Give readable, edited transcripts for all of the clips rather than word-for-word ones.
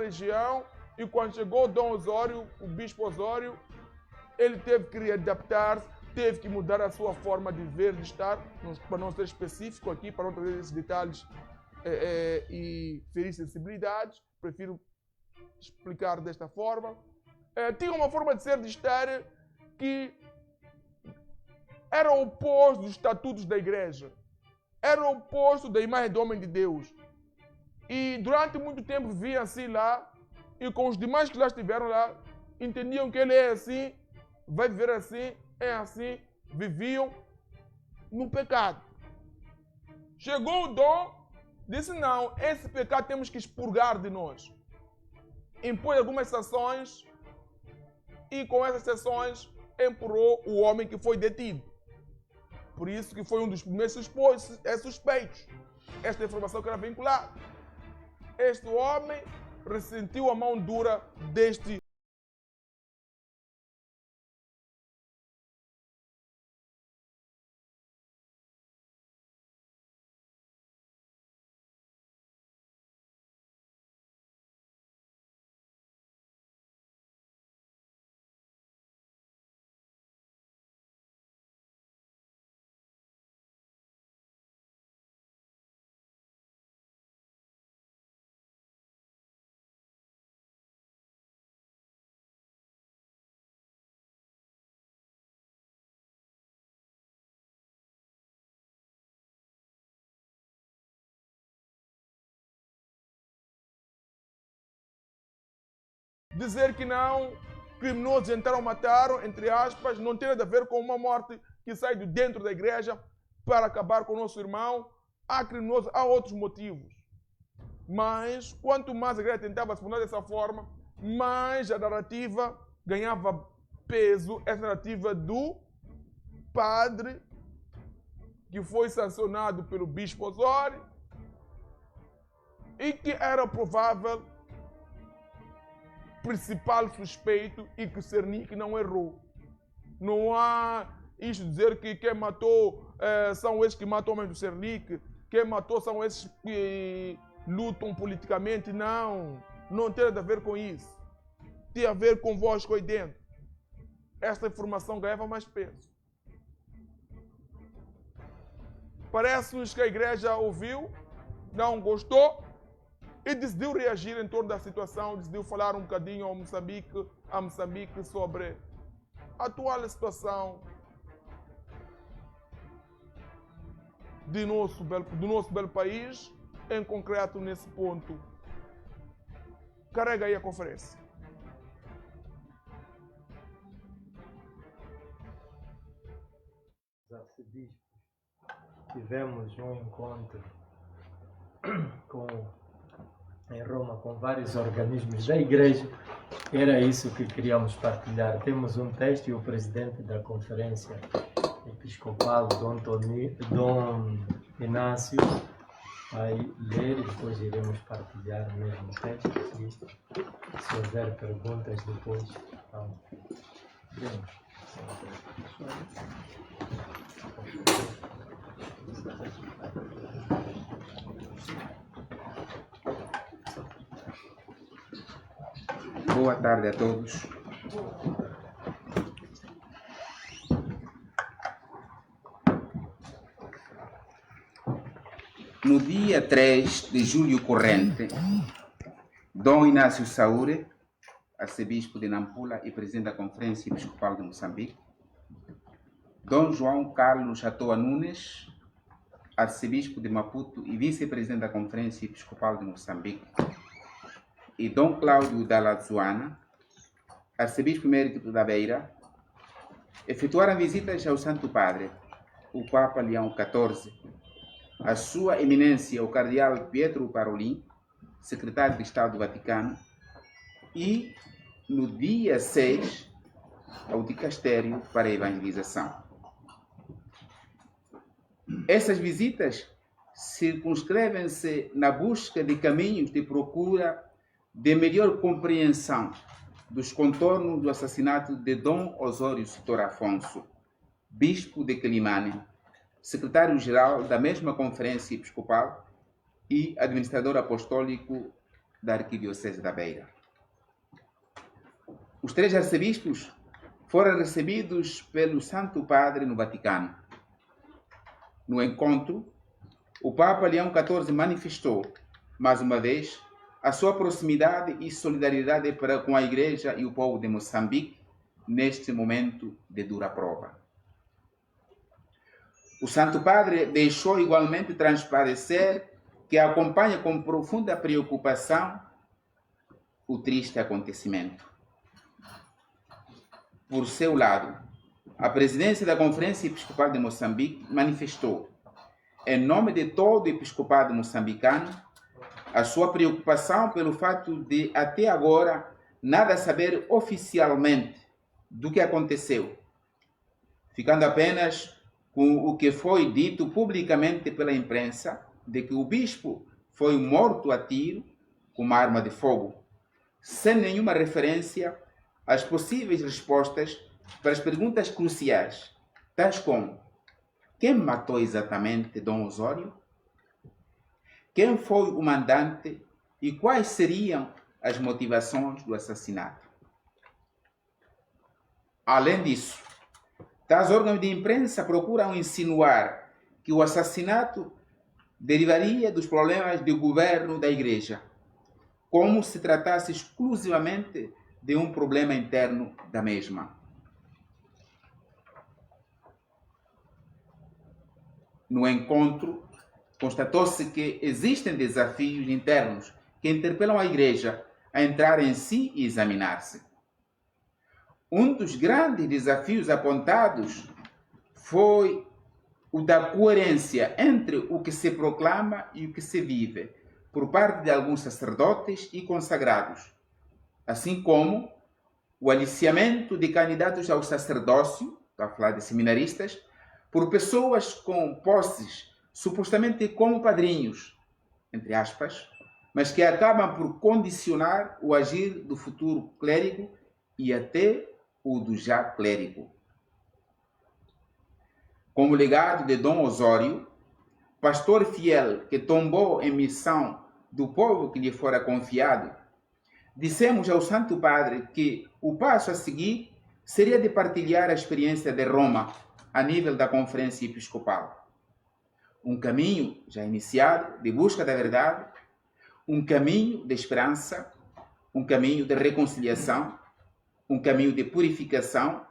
região, e quando chegou Dom Osório, o bispo Osório, ele teve que readaptar-se, teve que mudar a sua forma de ver, de estar, para não ser específico aqui, para não trazer esses detalhes e ferir sensibilidades, prefiro explicar desta forma. Tinha uma forma de ser, de estar, que era o oposto dos estatutos da igreja, era o oposto da imagem do homem de Deus. E durante muito tempo viviam assim lá, e com os demais que lá estiveram lá, entendiam que ele é assim, vai viver assim, é assim, viviam no pecado. Chegou o Dom, disse não, esse pecado temos que expurgar de nós. Impôs algumas sanções, e com essas sanções empurrou o homem que foi detido. Por isso que foi um dos primeiros suspeitos. Esta informação que era vinculada. Este homem ressentiu a mão dura deste dizer que não, criminosos entraram, mataram, entre aspas, não tem nada a ver com uma morte que sai de dentro da igreja para acabar com o nosso irmão. Há criminosos, há outros motivos. Mas, quanto mais a igreja tentava se fundar dessa forma, mais a narrativa ganhava peso, essa narrativa do padre que foi sancionado pelo bispo Osório e que era provável principal suspeito e que Cernic não errou. Não há isto de dizer que quem matou são esses que matam homens do Cernic, quem matou são esses que lutam politicamente. Não, não tem nada a ver com isso. Tem a ver convosco aí dentro. Esta informação ganhava mais peso. Parece-nos que a igreja ouviu, não gostou, e decidiu reagir em torno da situação, decidiu falar um bocadinho a Moçambique sobre a atual situação do nosso belo país, em concreto nesse ponto. Carrega aí a conferência. Os arcebispos tivemos um encontro em Roma com vários organismos da igreja. Era isso que queríamos partilhar. Temos um texto e o presidente da conferência episcopal, Dom Inácio, vai ler e depois iremos partilhar o mesmo texto. Se houver perguntas depois, então, vemos. Boa tarde a todos. No dia 3 de julho corrente, Dom Inácio Saúre, arcebispo de Nampula e presidente da Conferência Episcopal de Moçambique, Dom João Carlos Atoa Nunes, arcebispo de Maputo e vice-presidente da Conferência Episcopal de Moçambique, e Dom Cláudio Dalla Zuana, arcebispo emérito da Beira, efetuaram visitas ao Santo Padre, o Papa Leão XIV, a Sua Eminência o Cardeal Pietro Parolin, secretário de Estado do Vaticano, e, no dia 6, ao Dicastério para a Evangelização. Essas visitas circunscrevem-se na busca de caminhos de procura de melhor compreensão dos contornos do assassinato de Dom Osório Citor Afonso, bispo de Quelimane, secretário-geral da mesma Conferência Episcopal e administrador apostólico da Arquidiocese da Beira. Os 3 arcebispos foram recebidos pelo Santo Padre no Vaticano. No encontro, o Papa Leão XIV manifestou, mais uma vez, a sua proximidade e solidariedade para com a Igreja e o povo de Moçambique neste momento de dura prova. O Santo Padre deixou igualmente transparecer que acompanha com profunda preocupação o triste acontecimento. Por seu lado, a presidência da Conferência Episcopal de Moçambique manifestou, em nome de todo o episcopado moçambicano, a sua preocupação pelo fato de, até agora, nada saber oficialmente do que aconteceu, ficando apenas com o que foi dito publicamente pela imprensa, de que o bispo foi morto a tiro com uma arma de fogo, sem nenhuma referência às possíveis respostas para as perguntas cruciais, tais como: quem matou exatamente Dom Osório? Quem foi o mandante e quais seriam as motivações do assassinato? Além disso, tais órgãos de imprensa procuram insinuar que o assassinato derivaria dos problemas de governo da Igreja, como se tratasse exclusivamente de um problema interno da mesma. No encontro, constatou-se que existem desafios internos que interpelam a Igreja a entrar em si e examinar-se. Um dos grandes desafios apontados foi o da coerência entre o que se proclama e o que se vive, por parte de alguns sacerdotes e consagrados, assim como o aliciamento de candidatos ao sacerdócio, estou a falar de seminaristas, por pessoas com posses supostamente como padrinhos, entre aspas, mas que acabam por condicionar o agir do futuro clérigo e até o do já clérigo. Como legado de Dom Osório, pastor fiel que tombou em missão do povo que lhe fora confiado, dissemos ao Santo Padre que o passo a seguir seria de partilhar a experiência de Roma a nível da Conferência Episcopal. Um caminho já iniciado de busca da verdade, um caminho de esperança, um caminho de reconciliação, um caminho de purificação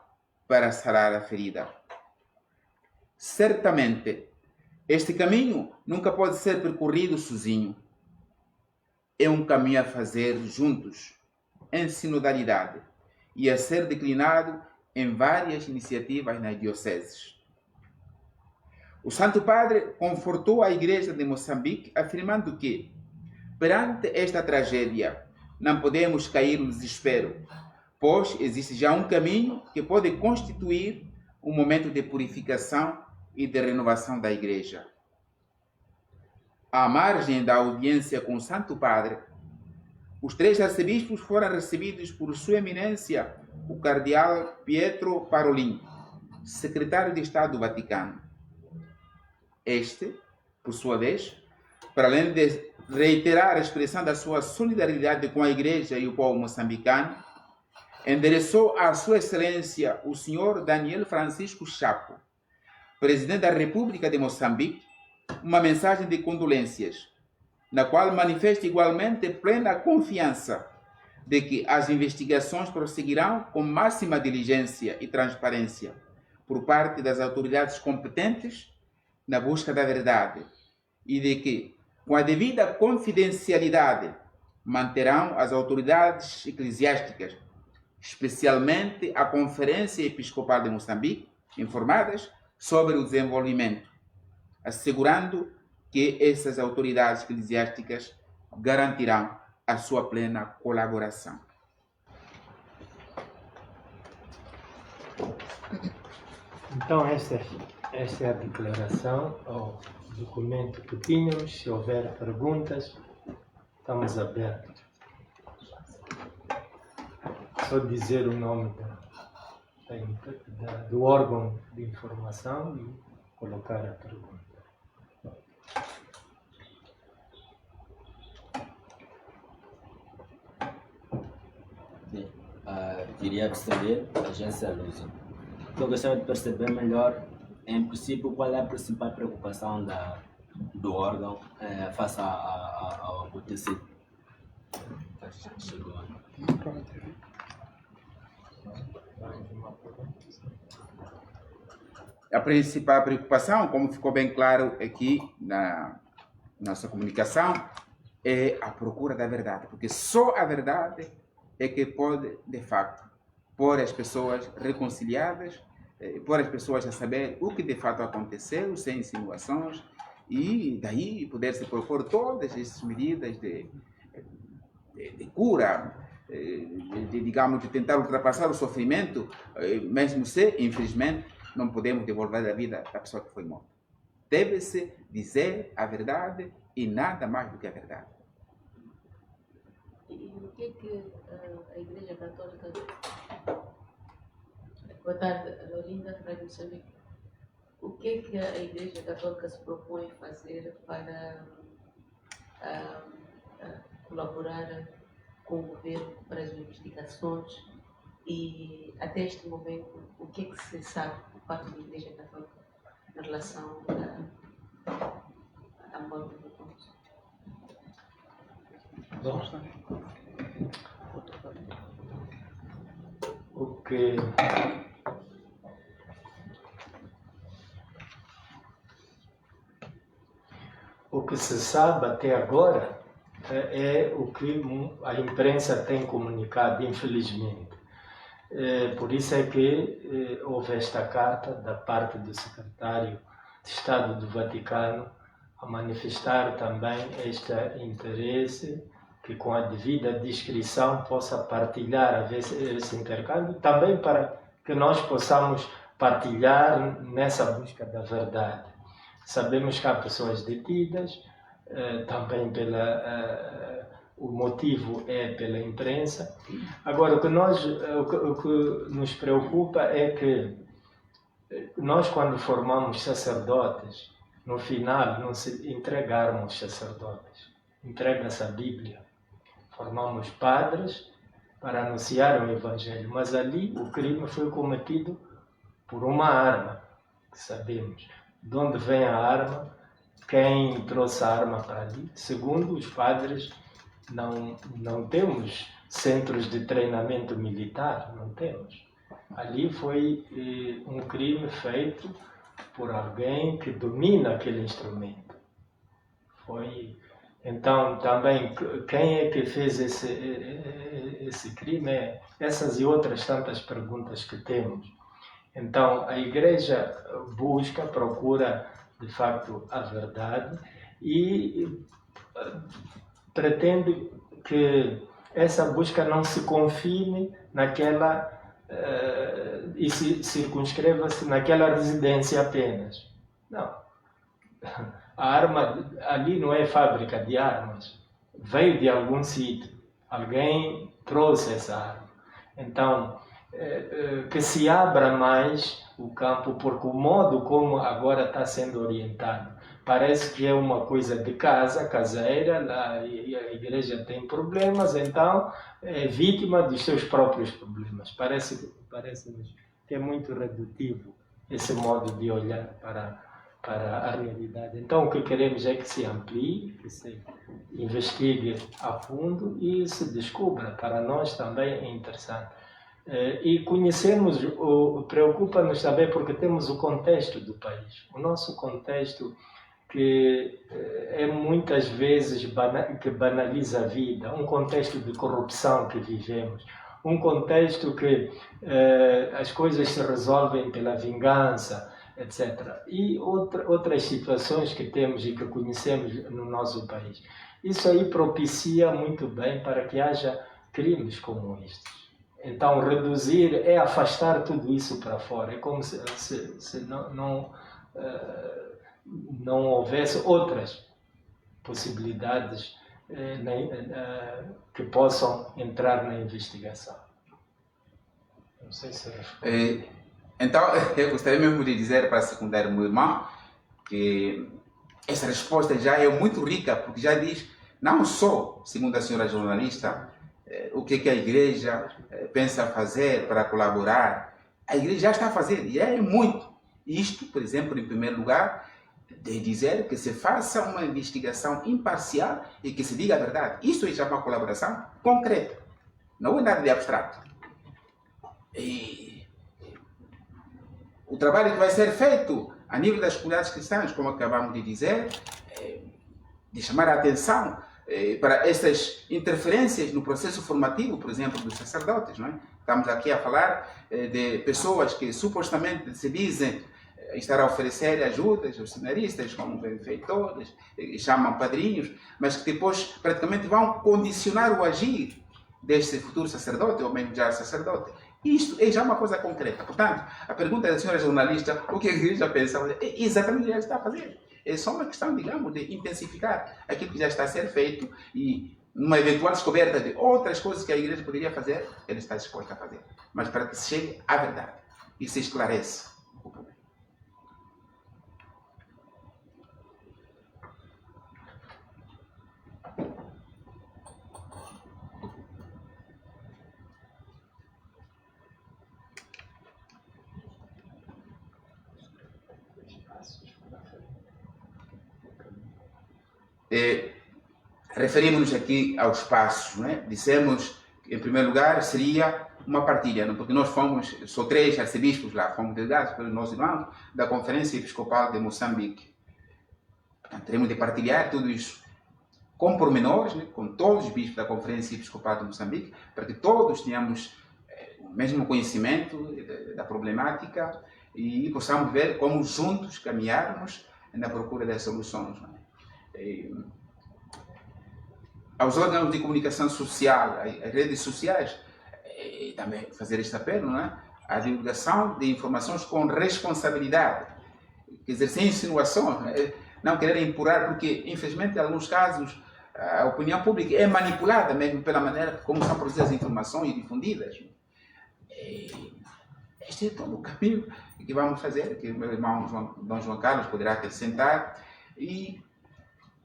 para sarar a ferida. Certamente, este caminho nunca pode ser percorrido sozinho. É um caminho a fazer juntos, em sinodalidade, e a ser declinado em várias iniciativas nas dioceses. O Santo Padre confortou a Igreja de Moçambique, afirmando que, perante esta tragédia, não podemos cair no desespero, pois existe já um caminho que pode constituir um momento de purificação e de renovação da Igreja. À margem da audiência com o Santo Padre, os 3 arcebispos foram recebidos por Sua Eminência, o Cardeal Pietro Parolin, secretário de Estado do Vaticano. Este, por sua vez, para além de reiterar a expressão da sua solidariedade com a Igreja e o povo moçambicano, endereçou à Sua Excelência o Sr. Daniel Francisco Chapo, Presidente da República de Moçambique, uma mensagem de condolências, na qual manifesta igualmente plena confiança de que as investigações prosseguirão com máxima diligência e transparência por parte das autoridades competentes na busca da verdade e de que, com a devida confidencialidade, manterão as autoridades eclesiásticas, especialmente a Conferência Episcopal de Moçambique, informadas sobre o desenvolvimento, assegurando que essas autoridades eclesiásticas garantirão a sua plena colaboração. Então, esta é a declaração, ou documento que tínhamos. Se houver perguntas, estamos abertos. Só dizer o nome do órgão de informação e colocar a pergunta. Sim. Queria saber, agência Luso. Eu gostaria de perceber melhor, em princípio, qual é a principal preocupação do órgão face ao acontecido. Chegou. A principal preocupação, como ficou bem claro aqui na nossa comunicação, é a procura da verdade, porque só a verdade é que pode, de facto, pôr as pessoas reconciliadas, pôr as pessoas a saber o que de fato aconteceu, sem insinuações, e daí poder-se propor todas essas medidas de cura, digamos, de tentar ultrapassar o sofrimento, mesmo se, infelizmente, não podemos devolver a vida da pessoa que foi morta. Deve-se dizer a verdade e nada mais do que a verdade. E o que é que a Igreja Católica... Boa tarde, Lorinda, Rádio Moçambique. O que é que a Igreja Católica se propõe fazer para colaborar com o governo para as investigações e, até este momento, o que é que se sabe por parte da Igreja Católica em relação à morte do Afonso? O que se sabe até agora é o que a imprensa tem comunicado, infelizmente. Por isso é que houve esta carta da parte do secretário de Estado do Vaticano a manifestar também este interesse que, com a devida discrição, possa partilhar esse intercâmbio, também para que nós possamos partilhar nessa busca da verdade. Sabemos que há pessoas detidas, também o motivo é pela imprensa. Agora, o que nos preocupa é que nós, quando formamos sacerdotes, no final não se entregarmos sacerdotes, entrega-se a Bíblia. Formamos padres para anunciar o Evangelho, mas ali o crime foi cometido por uma arma, que sabemos. De onde vem a arma? Quem trouxe a arma para ali? Segundo os padres, não temos centros de treinamento militar, não temos. Ali foi um crime feito por alguém que domina aquele instrumento. Então, também, quem é que fez esse crime? Essas e outras tantas perguntas que temos. Então, a Igreja procura, de facto, a verdade e pretende que essa busca não se confine naquela e se circunscreva-se naquela residência apenas. Não. A arma ali não é fábrica de armas. Veio de algum sítio. Alguém trouxe essa arma. Então, que se abra mais o campo, porque o modo como agora está sendo orientado parece que é uma coisa de caseira, a igreja tem problemas, então é vítima dos seus próprios problemas. Parece que é muito redutivo esse modo de olhar para a realidade. Então o que queremos é que se amplie, que se investigue a fundo e se descubra. Para nós também é interessante. E conhecemos, preocupa-nos também porque temos o contexto do país. O nosso contexto que é muitas vezes que banaliza a vida, um contexto de corrupção que vivemos, um contexto que as coisas se resolvem pela vingança, etc. E outras situações que temos e que conhecemos no nosso país. Isso aí propicia muito bem para que haja crimes como estes. Então, reduzir é afastar tudo isso para fora. É como se não houvesse outras possibilidades que possam entrar na investigação. Não sei se responde. Então, eu gostaria mesmo de dizer para secundar o meu irmão que essa resposta já é muito rica, porque já diz, não só, segundo a senhora jornalista, o que a igreja pensa fazer para colaborar. A igreja já está a fazer, e é muito. Isto, por exemplo, em primeiro lugar, de dizer que se faça uma investigação imparcial e que se diga a verdade. Isso é já uma colaboração concreta, não é nada de abstrato. E o trabalho que vai ser feito a nível das comunidades cristãs, como acabamos de dizer, de chamar a atenção para essas interferências no processo formativo, por exemplo, dos sacerdotes. Não é? Estamos aqui a falar de pessoas que supostamente se dizem estar a oferecer ajudas aos seminaristas, como benfeitores, chamam padrinhos, mas que depois praticamente vão condicionar o agir deste futuro sacerdote, ou mesmo já sacerdote. Isto é já uma coisa concreta. Portanto, a pergunta da senhora jornalista, o que a igreja pensa, é exatamente o que ela está a fazer. É só uma questão, digamos, de intensificar aquilo que já está a ser feito e numa eventual descoberta de outras coisas que a igreja poderia fazer, ela está disposta a fazer. Mas para que se chegue à verdade e se esclareça o problema. Referimos-nos aqui aos passos, né? Dissemos que, em primeiro lugar, seria uma partilha, não? Porque nós fomos, só 3 arcebispos lá, fomos delegados pelos nossos irmãos da Conferência Episcopal de Moçambique. Portanto, teremos de partilhar tudo isso com pormenores, né? Com todos os bispos da Conferência Episcopal de Moçambique, para que todos tenhamos o mesmo conhecimento da problemática e possamos ver como juntos caminharmos na procura das soluções. Né? Aos órgãos de comunicação social, às redes sociais, também fazer este apelo, não é? A divulgação de informações com responsabilidade, quer dizer, sem insinuações, não querer empurrar, porque, infelizmente, em alguns casos, a opinião pública é manipulada mesmo pela maneira como são produzidas as informações e difundidas. Este é todo o caminho que vamos fazer, que o meu irmão Dom João Carlos poderá acrescentar, e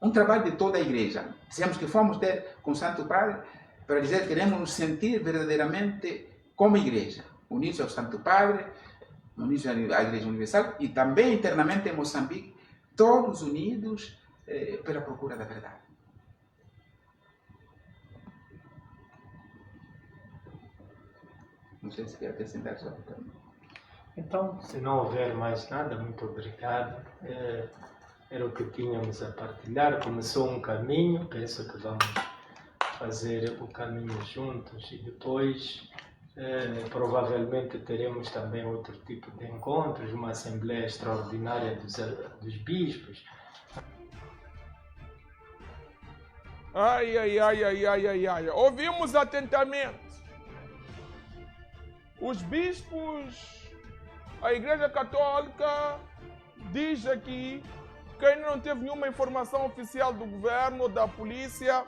um trabalho de toda a igreja. Dizemos que fomos ter com o Santo Padre para dizer que queremos nos sentir verdadeiramente como igreja, unidos ao Santo Padre, unidos à Igreja Universal e também internamente em Moçambique, todos unidos pela procura da verdade. Não sei se quer acrescentar só. Então, se não houver mais nada, muito obrigado. Era o que tínhamos a partilhar. Começou um caminho, penso que vamos fazer o caminho juntos e depois provavelmente teremos também outro tipo de encontros, uma assembleia extraordinária dos bispos. Ai. Ouvimos atentamente. Os bispos, a Igreja Católica diz aqui que ainda não teve nenhuma informação oficial do governo ou da polícia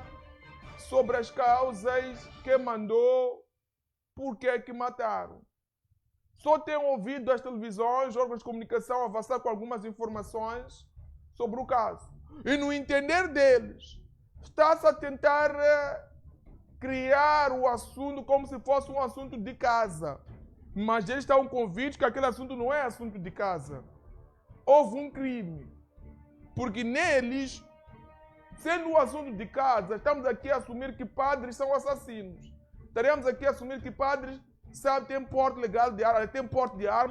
sobre as causas que mandou, por que mataram. Só tem ouvido as televisões, órgãos de comunicação avançar com algumas informações sobre o caso. E no entender deles, está-se a tentar criar o assunto como se fosse um assunto de casa. Mas eles estão convictos que aquele assunto não é assunto de casa. Houve um crime. Porque neles, sendo um assunto de casa, estamos aqui a assumir que padres são assassinos. Estaremos aqui a assumir que padres têm porte legal de arma, têm porte de arma.